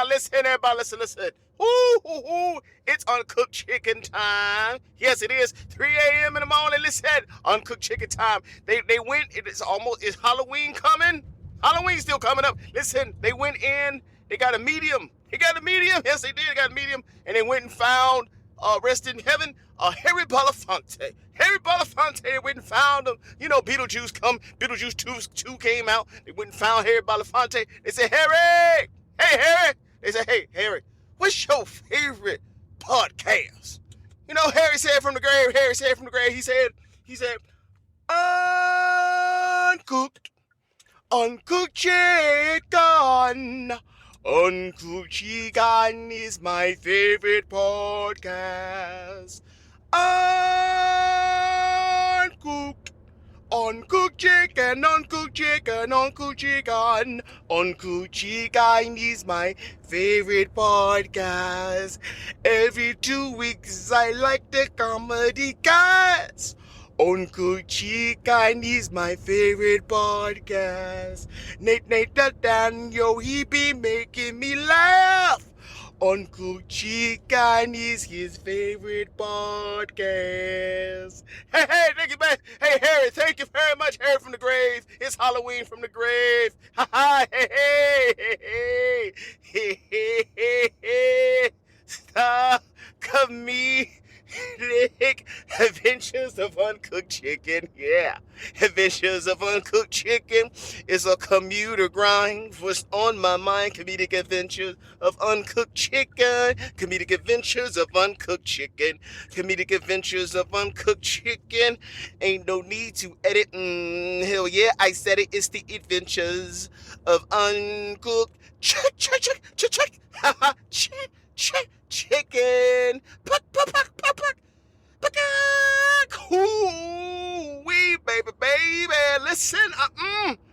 Yeah, listen, everybody, listen. Ooh, it's Uncooked Chicken time. Yes, it is 3 a.m. in the morning. Listen, Uncooked Chicken time. They went, is Halloween coming? Halloween's still coming up. Listen, they went in, they got a medium. Yes, they did, they got a medium. And they went and found, rest in heaven, Harry Belafonte. They went and found him. You know, Beetlejuice 2 came out. They went and found Harry Belafonte. They said, Harry! Hey, Harry! They said, hey, Harry, what's your favorite podcast? You know, Harry said from the grave, he said, Uncooked Chicken. Uncooked Chicken is my favorite podcast. Uncooked Chicken. Uncooked Chicken is my favorite podcast. Every 2 weeks I like the comedy cast. Uncooked Chicken is my favorite podcast. NateNathaNathaniel, he be making me laugh. Uncooked Chicken is his favorite podcast. Hey, thank you, man. Hey, Harry, thank you very much, Harry from the grave. It's Halloween from the grave. Hey. Stop comedic Adventures of Uncooked Chicken. Yeah. Adventures of Uncooked Chicken is a commuter grind. What's on my mind? Comedic Adventures of Uncooked Chicken. Comedic Adventures of Uncooked Chicken. Comedic Adventures of Uncooked Chicken. Ain't no need to edit. Hell yeah, I said it. It's the Adventures of Uncooked Chicken. Ooh-wee, baby. Listen,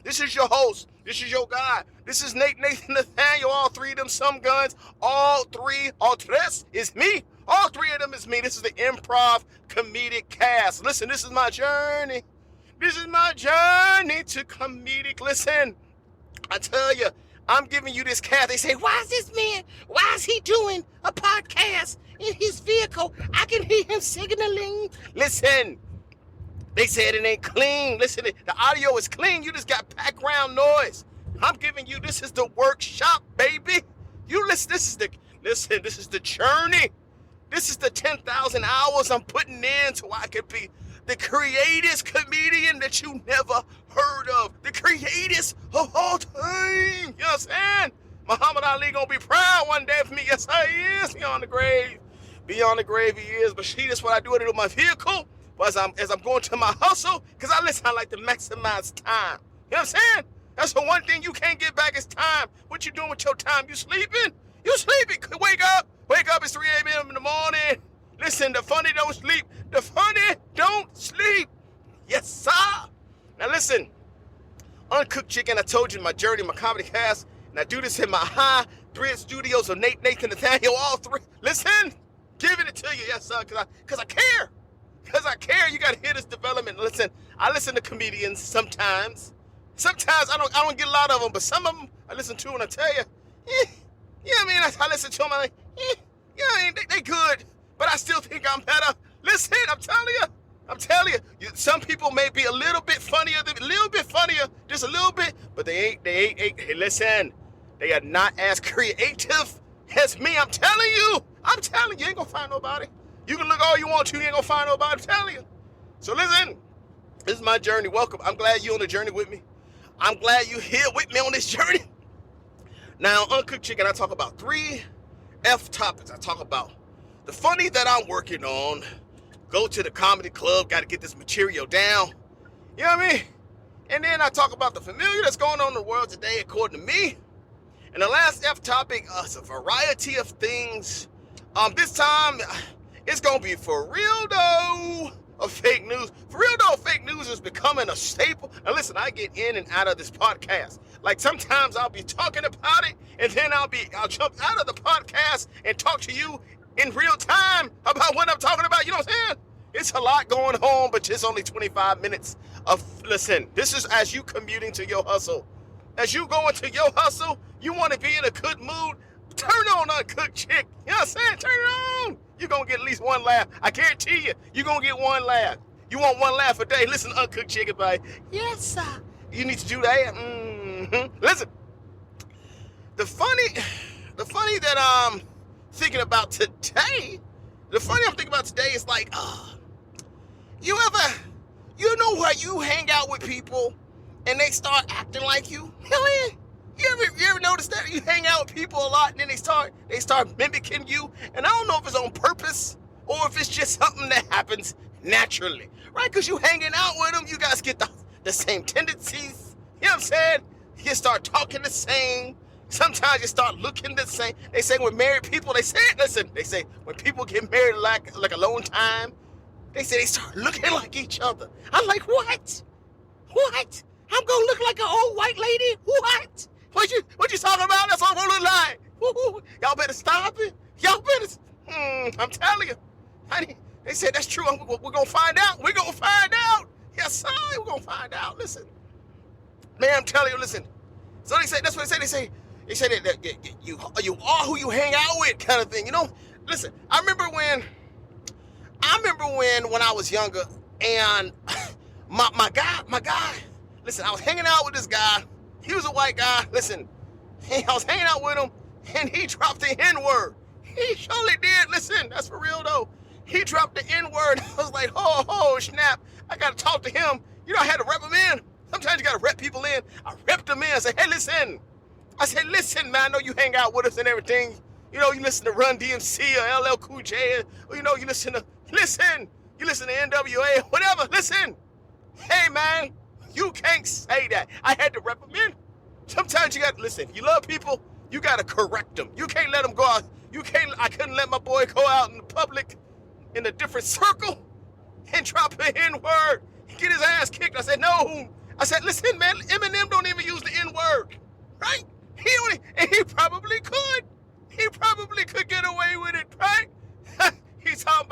this is your host. This is your guy. This is NateNathaNathaniel. All three of them, some guns. All tres is me. All three of them is me. This is the improv comedic cast. Listen, this is my journey. This is my journey to comedic. Listen, I tell you, I'm giving you this cast. They say, why is this man, why is he doing a podcast in his vehicle? I can hear him signaling. Listen, they said it ain't clean. Listen, the audio is clean. You just got background noise. I'm giving you, this is the workshop, baby. You listen, this is the journey. This is the 10,000 hours I'm putting in so I could be the createst comedian that you never heard of. The createst of all time. You know what I'm saying? Muhammad Ali gonna be proud one day of me. Yes, he is. Beyond the grave. Beyond the grave he is. But see, that's what I do with my vehicle. But as I'm going to my hustle, because I like to maximize time. You know what I'm saying? That's the one thing you can't get back is time. What you doing with your time? You sleeping? You sleeping. Wake up. It's 3 a.m. in the morning. Listen, the funny don't sleep. The funny don't sleep. Yes, sir. Now listen, Uncooked Chicken, I told you my journey, my comedy cast, and I do this in my high-bred studios of NateNathaNathaniel, all three. Listen, giving it to you, yes, sir, because I care. Because I care, you got to hear this development. Listen, I listen to comedians sometimes. Sometimes I don't get a lot of them, but some of them I listen to and I tell you, you know what I mean? I listen to them, I'm like, they good, but I still think I'm better. Listen, I'm telling you, some people may be a little bit funnier, just a little bit, but they ain't, hey, listen, they are not as creative as me. I'm telling you, you ain't gonna find nobody. You can look all you want to, you ain't gonna find nobody, I'm telling you. So listen, this is my journey. Welcome. I'm glad you're on the journey with me. I'm glad you're here with me on this journey. Now, Uncooked Chicken, I talk about 3 F topics. I talk about the funny that I'm working on, go to the comedy club, got to get this material down. You know what I mean? And then I talk about the familiar that's going on in the world today, according to me. And the last F topic is a variety of things. This time, it's going to be for real, though, of fake news. For real, though, fake news is becoming a staple. Now, listen, I get in and out of this podcast. Like, sometimes I'll be talking about it, and then I'll jump out of the podcast and talk to you in real time about what I'm talking about. You know what I'm saying? It's a lot going on, but just only 25 minutes of, listen, this is as you commuting to your hustle. As you go into your hustle, you want to be in a good mood. Turn on Uncooked Chicken. You know what I'm saying? Turn it on. You're going to get at least one laugh. I guarantee you, you're going to get one laugh. You want one laugh a day? Listen to Uncooked Chicken, buddy. Yes, sir. You need to do that. Listen, the funny that I'm thinking about today, is like, you know where you hang out with people and they start acting like you? Hell yeah. You ever notice that? You hang out with people a lot and then they start mimicking you. And I don't know if it's on purpose or if it's just something that happens naturally, right? Because you hanging out with them, you guys get the same tendencies. You know what I'm saying? You start talking the same. Sometimes you start looking the same. They say when married people, they say when people get married like a long time, they say they start looking like each other. I'm like, what? What? I'm gonna look like an old white lady? What? What you talking about? That's all I'm gonna look like. Woo-hoo. Y'all better stop it. Y'all better. I'm telling you, honey. They said that's true. We're gonna find out. We're gonna find out. Yes, sir. We're gonna find out. Listen, man. I'm telling you. Listen. So they say that's what they say. They say that you are who you hang out with, kind of thing. You know. Listen. I remember when I was younger, and my guy. Listen, I was hanging out with this guy. He was a white guy. Listen, I was hanging out with him, and he dropped the N-word. He surely did. Listen, that's for real, though. He dropped the N-word. I was like, oh, snap. I got to talk to him. You know, I had to rep him in. Sometimes you got to rep people in. I repped him in. I said, hey, listen. I said, listen, man, I know you hang out with us and everything. You know, you listen to Run DMC or LL Cool J. Or, you know, you listen to NWA, whatever. Listen. Hey, man. You can't say that. I had to rep them in. Sometimes you got to listen. If you love people, you got to correct them. You can't let them go out. I couldn't let my boy go out in the public in a different circle and drop an N-word, get his ass kicked. I said, no. I said, listen, man, Eminem don't even use the N-word, right? He probably could. He probably could get away with it, right? He talking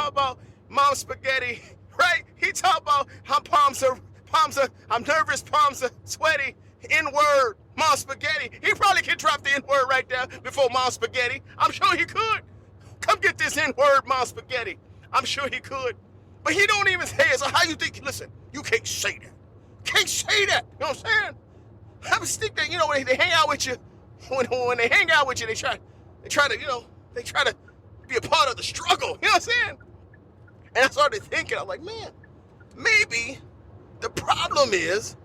about mom spaghetti. Right? He talk about I'm nervous, palms are sweaty, N-word, mom spaghetti. He probably could drop the N-word right there before mom spaghetti. I'm sure he could. Come get this N-word, mom spaghetti. I'm sure he could. But he don't even say it. So how you think, listen, you can't say that. Can't say that. You know what I'm saying? I was thinking that, you know, when they hang out with you, when they hang out with you, they try to be a part of the struggle. You know what I'm saying? And I started thinking, I'm like, man, maybe the problem is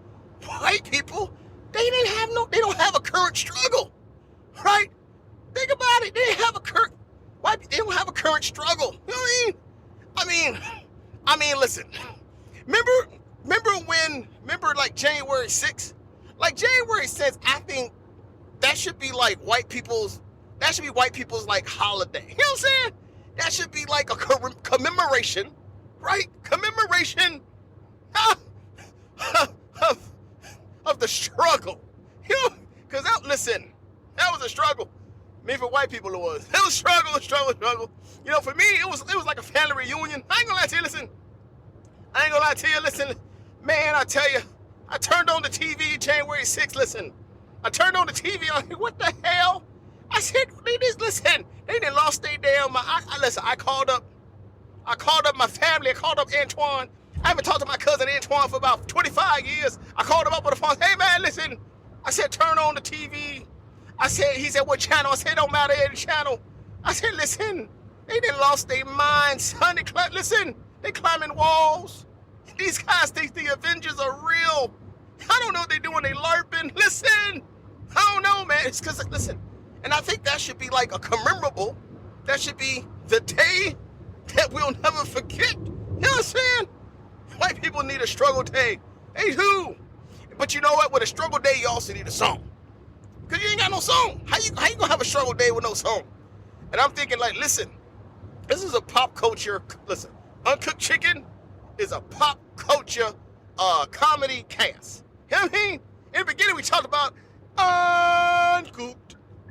white people, they don't have a current struggle, right? Think about it. They don't have a current struggle. You know what I mean, listen, remember like January 6th? Like January 6th, I think that should be white people's like holiday. You know what I'm saying? That should be like a commemoration, right? Commemoration of the struggle. You know, because that was a struggle. Maybe for white people it was. It was struggle. You know, for me, it was like a family reunion. I ain't gonna lie to you, listen. Man, I tell you, I turned on the TV January 6th, listen. I turned on the TV, I'm like, what the hell? I said, they done lost their damn, I called up my family, I called up Antoine. I haven't talked to my cousin Antoine for about 25 years. I called him up on the phone, hey man, listen. I said, turn on the TV. He said, what channel? I said, don't matter any channel. I said, listen, they done lost their minds, son. They climbing walls. These guys think the Avengers are real. I don't know what they doing, they LARPing. Listen, I don't know, man. It's because, listen, and I think that should be like a commemorable. That should be the day that we'll never forget. You know what I'm saying? White people need a struggle day. They do. But you know what? With a struggle day, you also need a song. Because you ain't got no song. How you gonna have a struggle day with no song? And I'm thinking, like, listen, this is a pop culture, listen, Uncooked Chicken is a pop culture comedy cast. You know what I mean? In the beginning, we talked about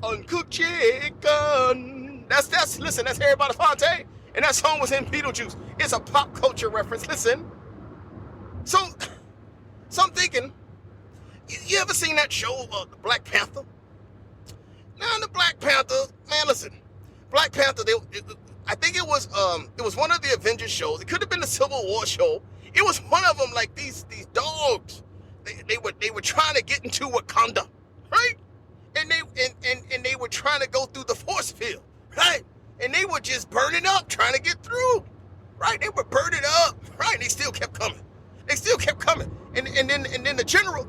Uncooked Chicken. That's Harry Belafonte. And that song was in Beetlejuice. It's a pop culture reference. Listen. So I'm thinking, you ever seen that show, The Black Panther? Now the Black Panther, man, listen, Black Panther. I think it was one of the Avengers shows. It could have been the Civil War show. It was one of them. Like these dogs, they were trying to get into Wakanda, right? And they were trying to go through the force field, right? And they were just burning up, trying to get through, right? They were burning up, right? And they still kept coming. They still kept coming. And then the general,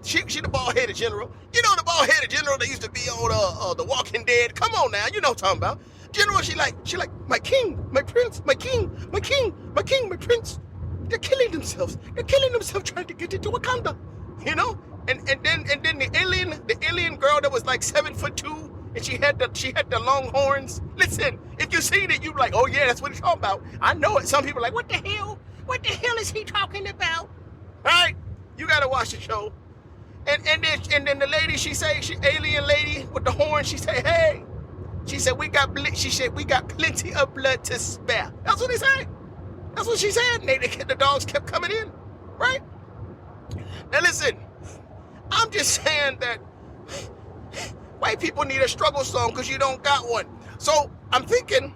she the bald-headed general. You know the bald-headed general that used to be on The Walking Dead. Come on now, you know what I'm talking about. General, she like, my king, my prince, my king, my king, my king, my prince. They're killing themselves. They're killing themselves trying to get into Wakanda. You know? And then the alien girl that was like 7'2", and she had the long horns. Listen, if you seen it, you like, oh yeah, that's what he's talking about. I know it. Some people are like, what the hell? What the hell is he talking about? Right? You gotta watch the show. And then the lady, she alien lady with the horn, she say, hey. She said we got plenty of blood to spare. That's what he said. That's what she said. The dogs kept coming in, right? Now listen, I'm just saying that white people need a struggle song because you don't got one. So I'm thinking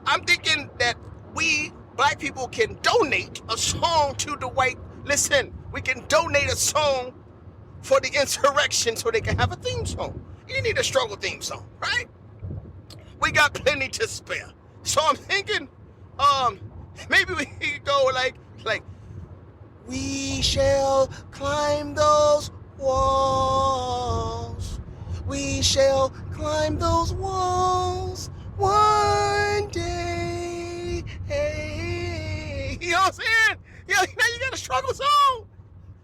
that we black people can donate a song to the white. Listen, we can donate a song for the insurrection so they can have a theme song. You need a struggle theme song, right? We got plenty to spare. So I'm thinking, maybe we could go like, we shall climb those walls. We shall climb those walls one day. Hey. You know what I'm saying? Yeah, now you got a struggle song.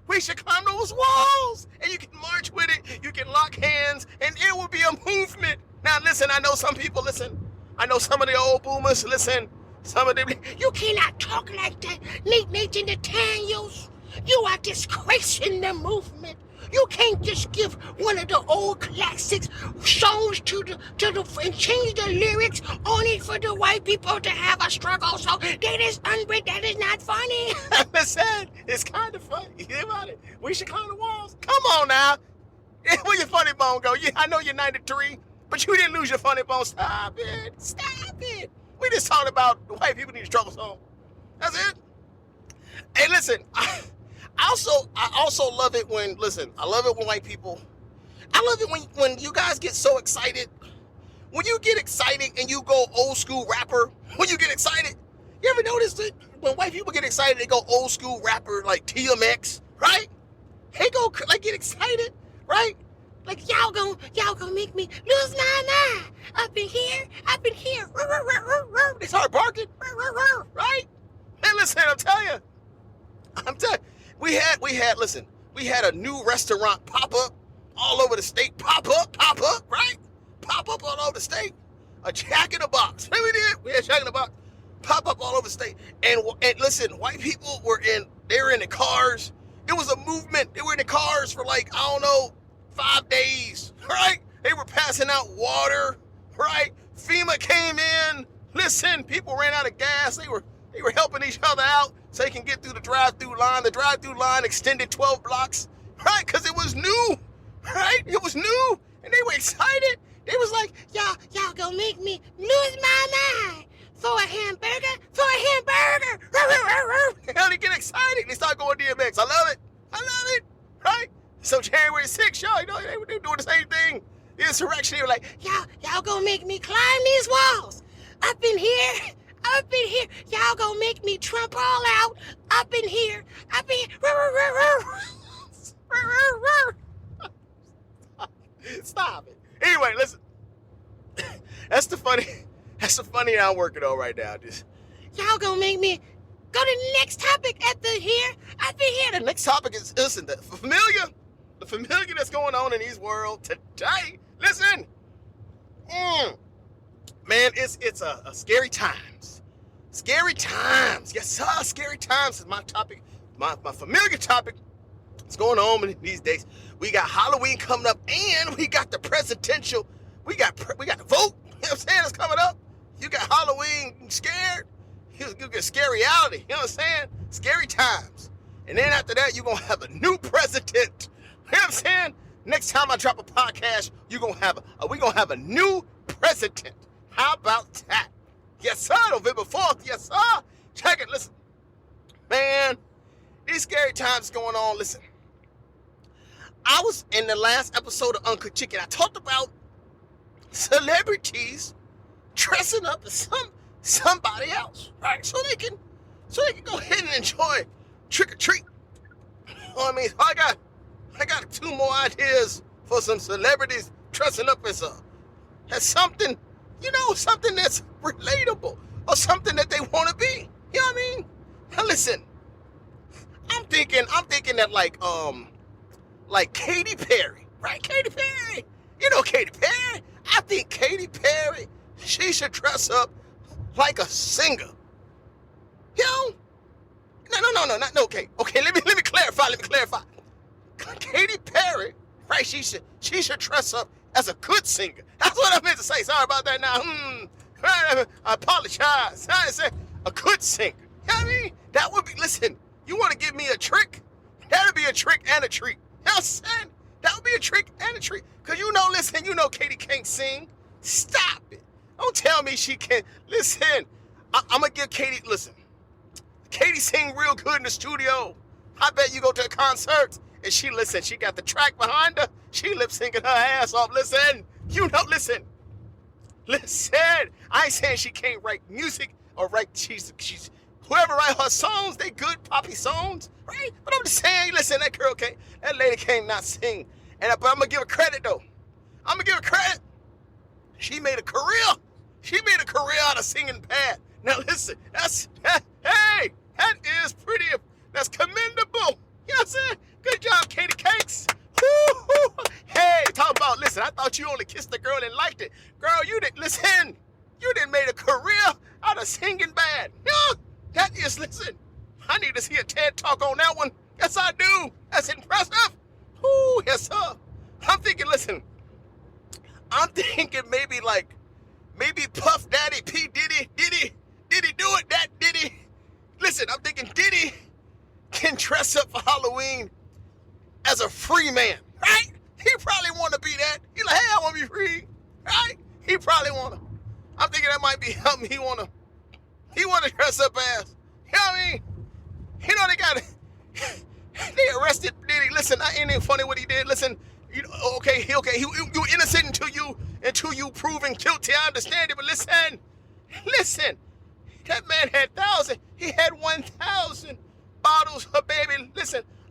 We should climb those walls. And you can march with it. You can lock hands. And it will be a movement. Now, listen, I know some people, listen. I know some of the old boomers, listen. Some of them, you cannot talk like that, NateNathaNathaniel. You are disgracing the movement. You can't just give one of the old classics songs and change the lyrics only for the white people to have a struggle. So that is not funny. Listen, it's kind of funny. You hear about it? We should climb the walls. Come on now. Where your funny bone go? I know you're 93. But you didn't lose your funny bone. Stop it. Stop it. We just talked about the white people need a struggle song. That's it. Hey, listen. I also love it when, listen, I love it when white people, I love it when you guys get so excited. When you get excited and you go old school rapper, when you get excited, you ever notice that when white people get excited, they go old school rapper like TMX, right? They go like get excited, right? Like y'all gonna make me lose my mind. I've been here. They start barking, right? And listen, I'm telling you, we had a new restaurant pop up all over the state. Pop up, right? Pop up all over the state. A Jack in the Box. We had Jack in the Box. Pop up all over the state. And listen, white people they were in the cars. It was a movement. They were in the cars for like, I don't know, 5 days, right? They were passing out water, right? FEMA came in. Listen, people ran out of gas. They were helping each other out so they can get through the drive-through line. The drive-through line extended 12 blocks, right? Because it was new, right? It was new, and they were excited. They was like, y'all gonna make me lose my mind for a hamburger. Hell, they get excited. They start going DMX. I love it, right? So January 6th, y'all, they were doing the same thing. The insurrection, they were like, y'all gonna make me climb these walls. Up in here. Y'all gonna make me trump all out. Up in here. Stop it. Anyway, listen. That's the funny I'm working on right now. Just y'all gonna make me go to the next topic up in here. The next topic is, listen, the familiar that's going on in these world today. Listen, man, it's a scary times. Scary times. Yes, sir. Scary times is my topic. My familiar topic is going on in these days. We got Halloween coming up, and we got the presidential. We got the vote. You know what I'm saying? It's coming up. You got Halloween scared. You get scary reality. You know what I'm saying? Scary times. And then after that, you're going to have a new president. You know what I'm saying? Next time I drop a podcast, we're gonna have a new president. How about that? Yes, sir. November 4th. Yes, sir. Check it. Listen, man, these scary times going on. Listen, I was in the last episode of Uncooked Chicken. I talked about celebrities dressing up as somebody else, right? So they can go ahead and enjoy trick or treat. You know what I mean? So I got 2 more ideas for some celebrities dressing up as something, something that's relatable or something that they want to be. You know what I mean? Now listen, I'm thinking that like Katy Perry, right? Katy Perry, Katy Perry. I think Katy Perry, she should dress up like a singer. No, okay. Okay, let me clarify. Katy Perry, right? She should dress up as a good singer. That's what I meant to say. Sorry about that. Now, I apologize. I said a good singer. You know what I mean? That would be. Listen, you want to give me a trick? That'd be a trick and a treat. You know what I'm saying? That would be a trick and a treat. Cause listen, Katy can't sing. Stop it. Don't tell me she can't. Listen, I'm gonna give Katy. Listen, Katy sing real good in the studio. I bet you go to a concert and she got the track behind her. She lip syncing her ass off. Listen, listen. I ain't saying she can't write music or write. She's whoever write her songs, they good poppy songs, right? But I'm just saying, listen, that lady can't not sing. But I'm gonna give her credit though. I'm gonna give her credit. She made a career. She made a career out of singing bad. Now listen, that's commendable. You know what I'm saying? Good job, Katy Cakes. Woo-hoo. Hey, talk about, listen, I thought you only kissed the girl and liked it. Girl, you didn't made a career out of singing bad. Yeah, that is, listen, I need to see a TED Talk on that one. Yes, I do. That's impressive. Ooh, yes, sir. I'm thinking maybe Puff Daddy, P. Diddy do it, that Diddy. Listen, I'm thinking Diddy can dress up for Halloween as a free man, right? He probably want to be that. He's like, hey, I want to be free, right? He probably want to. I'm thinking that might be something he want to dress up as. You know what I mean? They arrested Diddy. Listen, I ain't even funny what he did. Listen, you innocent until you proven guilty. I understand it, but listen, that man had he had 1,000 bottles of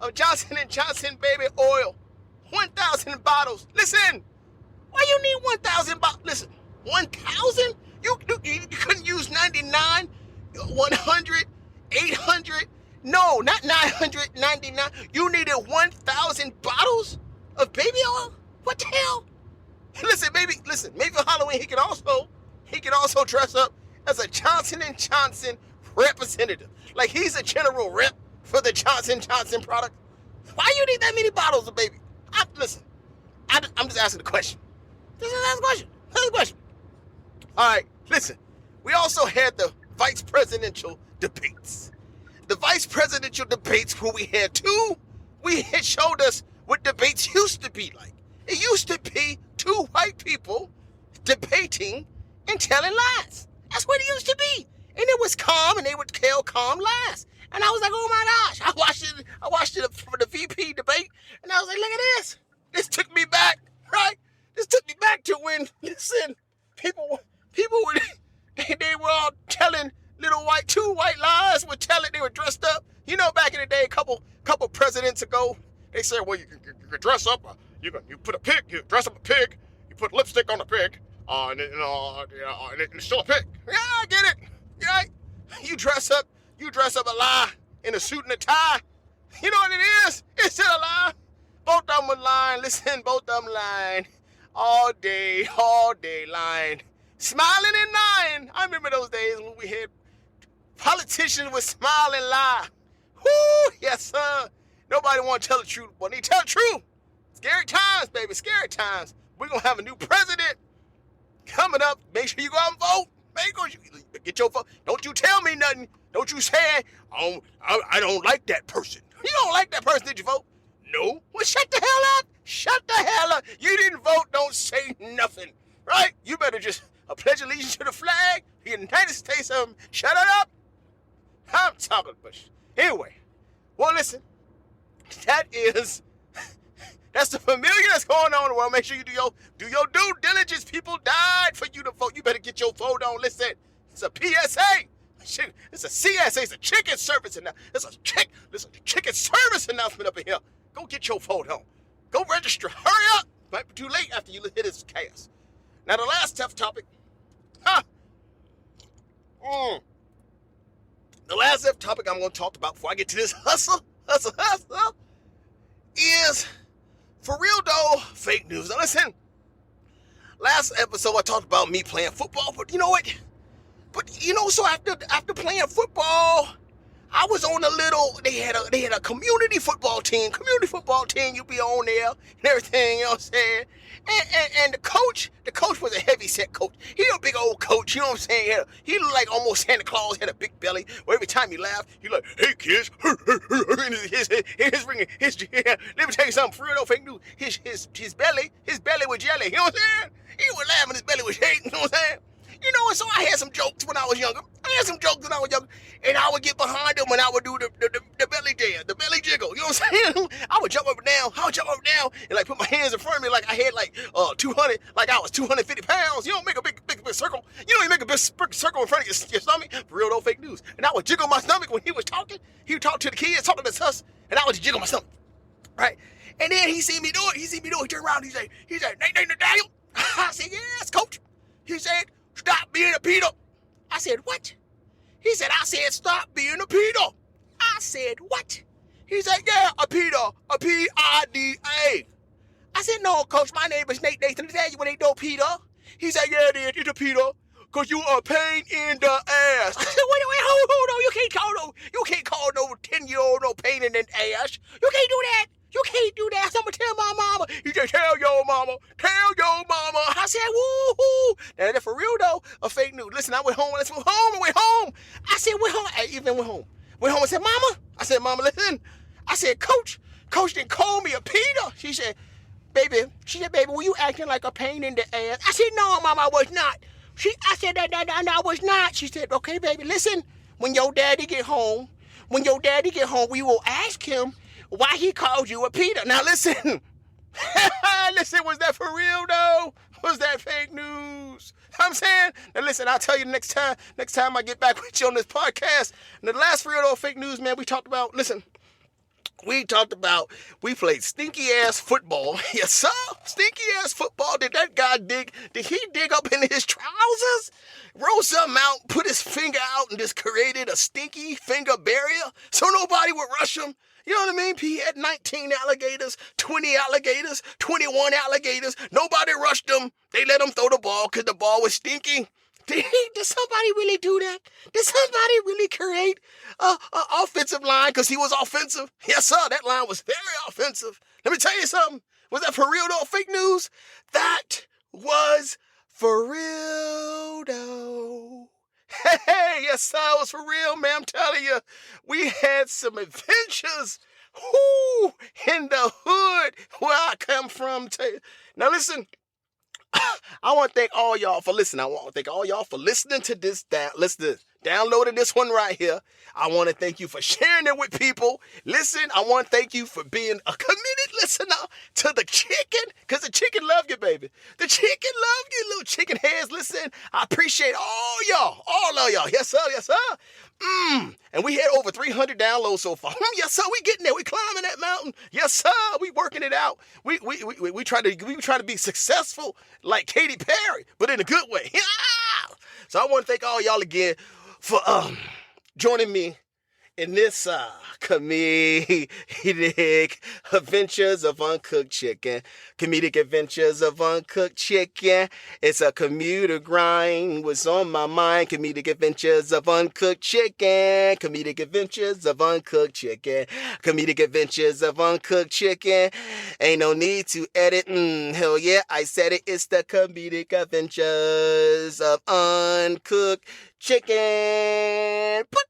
of Johnson & Johnson baby oil. 1,000 bottles. Listen, why you need 1,000 bottles? Listen, 1,000? You couldn't use 99, 100, 800. No, not 999. You needed 1,000 bottles of baby oil? What the hell? Listen, maybe for Halloween he could also dress up as a Johnson & Johnson representative. Like he's a general rep for the Johnson & Johnson product. Why you need that many bottles of baby? I'm just asking the question. All right, listen. We also had the vice presidential debates. The vice presidential debates where we had it showed us what debates used to be like. It used to be 2 white people debating and telling lies. That's what it used to be. And it was calm, and they would tell calm lies. And I was like, oh my gosh. I watched it for the VP debate, and I was like, look at this. This took me back, right? This took me back to when, listen, people were, they were all telling 2 white lies, they were dressed up. Back in the day, a couple presidents ago, they said, well, you can dress up, you put a pig, you dress up a pig, you put lipstick on a pig, and it's still a pig. Yeah, I get it. Right? You dress up a lie in a suit and a tie. You know what it is? It's still a lie. Both of them were lying. Listen, both of them lying. All day lying. Smiling and lying. I remember those days when we had politicians would smile and lie. Whoo, yes, sir. Nobody want to tell the truth, but they tell the truth. Scary times, baby, scary times. We're going to have a new president coming up. Make sure you go out and vote. Make sure you get your vote. Don't you tell me nothing. Don't you say, I don't like that person. You don't like that person, did you vote? No. Well, shut the hell up. Shut the hell nothing, right? You better just pledge allegiance to the flag, the United States of shut it up. I'm talking bush. Anyway, well, listen, that's the familiar that's going on in the world. Make sure you do your due diligence. People died for you to vote. You better get your vote on. Listen, it's a PSA. It's a CSA. It's a chicken service. It's a chicken service announcement up in here. Go get your vote on. Go register. Hurry up. Might be too late after you hit this chaos. Now, the last tough topic. The last tough topic I'm going to talk about before I get to this hustle, is, for real though, fake news. Now, listen. Last episode, I talked about me playing football, but you know what? So after playing football, I was on they had a community football team. You be on there and everything, you know what I'm saying? And the coach was a heavy set coach. He a big old coach, you know what I'm saying? He looked like almost Santa Claus, had a big belly, where every time he laughed, he like, hey kids, let me tell you something, for real, no fake news. His belly was jelly, you know what I'm saying? He was laughing, his belly was shaking, you know what I'm saying? You know, and so I had some jokes when I was younger. And I would get behind them and I would do the belly dance, the belly jiggle. You know what I'm saying? I would jump up and down, and like put my hands in front of me like I had like 200, like I was 250 pounds. You don't make a big circle. You don't even make a big circle in front of your stomach. For real, no fake news. And I would jiggle my stomach when he was talking. He would talk to the kids, talking to us, and I would jiggle my stomach. Right? And then he see me do it. He turned around. He said, NateNathaNathaniel. I said, yes, coach. He said, stop being a PIDA. I said, what? He said, I said, stop being a PIDA. I said, what? He said, yeah, a PIDA, a PIDA. I said, no, coach, my name is NateNathaNathaniel, ain't no PIDA. He said, yeah, it is, it's a PIDA, because you are a pain in the ass. I said, wait, hold on, you can't call no 10-year-old no pain in the ass. You can't do that. You can't do that. So I'm going to tell my mama. He said, tell your mama. I said, woo-hoo. Now, that's for real, though, a fake news. Listen, I went home. I said, went home. I even went home. Went home and said, mama. I said, mama, listen. I said, coach didn't call me a PIDA. She said, baby, were you acting like a pain in the ass? I said, no, mama, I was not. I said, no, I was not. She said, okay, baby, listen. When your daddy get home, we will ask him why he called you a PIDA. Now listen, was that for real though? Was that fake news? I'm saying, now listen, I'll tell you next time I get back with you on this podcast. And the last for real though fake news, man, we talked about, we played stinky ass football. Yes, sir. Stinky ass football. Did that guy did he dig up in his trousers? Roll something out, put his finger out and just created a stinky finger barrier so nobody would rush him. You know what I mean? He had 19 alligators, 20 alligators, 21 alligators. Nobody rushed him. They let him throw the ball because the ball was stinky. Did somebody really do that? Did somebody really create an offensive line because he was offensive? Yes, sir. That line was very offensive. Let me tell you something. Was that for real, though? Fake news? That was for real, though. Hey, yes, sir. It was for real, man. I'm telling you. We had some adventures in the hood where I come from. Now, listen. I want to thank all y'all for listening. I want to thank all y'all for listening to this, downloading this one right here. I want to thank you for sharing it with people. Listen, I want to thank you for being a committed listener to the chicken, because the chicken love you, baby. The chicken love you, little chicken heads. Listen, I appreciate all of y'all. Yes, sir, yes, sir. And we had over 300 downloads so far. Yes, sir, we getting there. We climbing that mountain. Yes, sir, we working it out. We try to be successful like Katy Perry, but in a good way. So I want to thank all y'all again for joining me in this comedic adventures of uncooked chicken. Comedic adventures of uncooked chicken. It's a commuter grind. What's on my mind? Comedic adventures of uncooked chicken. Comedic adventures of uncooked chicken. Comedic adventures of uncooked chicken. Ain't no need to edit. Hell yeah, I said it. It's the comedic adventures of uncooked chicken. Put.